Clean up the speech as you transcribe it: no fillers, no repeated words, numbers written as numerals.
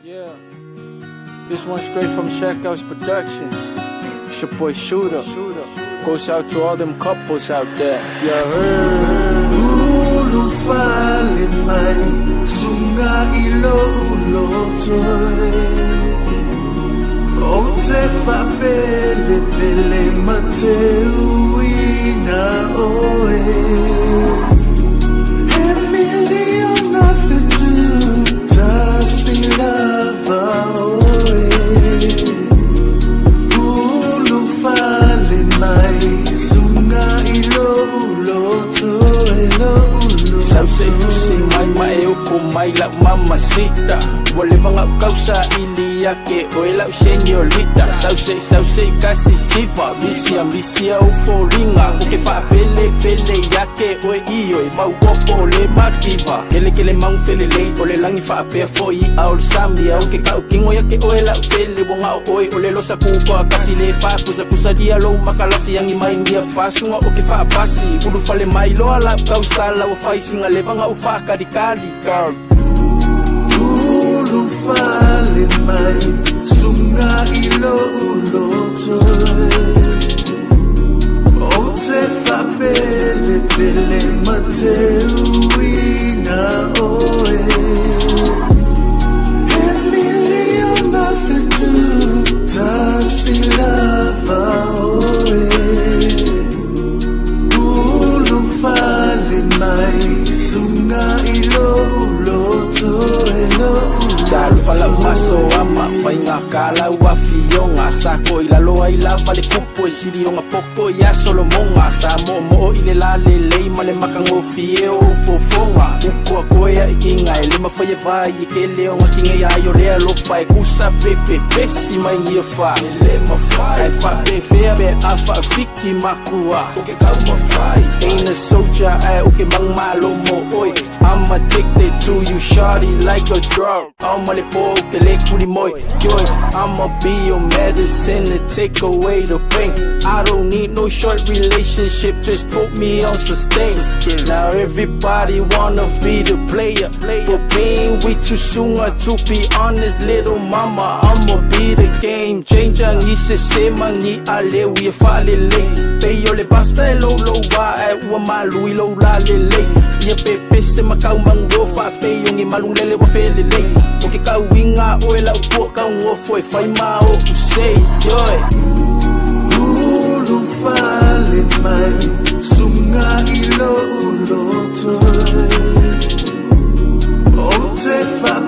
Yeah, this one straight from Shackhouse Productions. It's your boy Shooter. Goes out to all them couples out there. You heard? Ulufale mai sunga ilo ulotoe Ote fa pele pele mateu ina oe Emilio na fetu tasilava oe Ulufale mai sunga ilo ulotoe Sauce fusi mai mai uko mai la mamacita. Wale mga kausa ili yake oe la señorita. Sauce kasi sifa Visia uforinga Uke pa pele yake oe iyo mauopo le makiva Kele maung felele ole langi fa pe foi aul sambia Uke ka ukingo yake oe la pele Wonga oe ole losa kupa kasi le fa kusa dia lo makalasi yang imai ngia fasunga uke fa pasi Ulu fale mai lo ala kausala wafai singa levanga ufa kadikali Ulufale mai sunga ilo ulotoe Ote fa pele mateu ina oe Emilio na fetu tasilava oe Ulufale mai sunga ilo ulotoe Tal fala maso ama fainga kala wafionga Sako ilaloa ilava le kupo Isilionga poko ya solomonga Samo mo ile lale lei male makango fie o fofonga Ukua koea ikinga elima faye vai Ikeleo kinge ya yolea lo fai Kusa pepe pesi mai fa Elema fai Ai fa be fea be afa fiki makua Uke kauma fai Ain't a soldier ai uke mang malo mo oi I'm addicted to you shawty like a drug Male po kele kuri moi Yo, I'ma be your medicine to take away the pain I don't need no short relationship Just put me on sustain Now everybody wanna be the player But being with you soon to be honest little mama I'ma be the game changer Ni se sema ni ale we fale le Peyo le pasa lo wa ua malu lo la le Ia pepe se makau mango fa peyo ngi malung lele wa fele le Oke ka winga oe la upo ka ngofo e fai mao usei Yoe Ulufale mai sunga ilo ulotoe Ote fa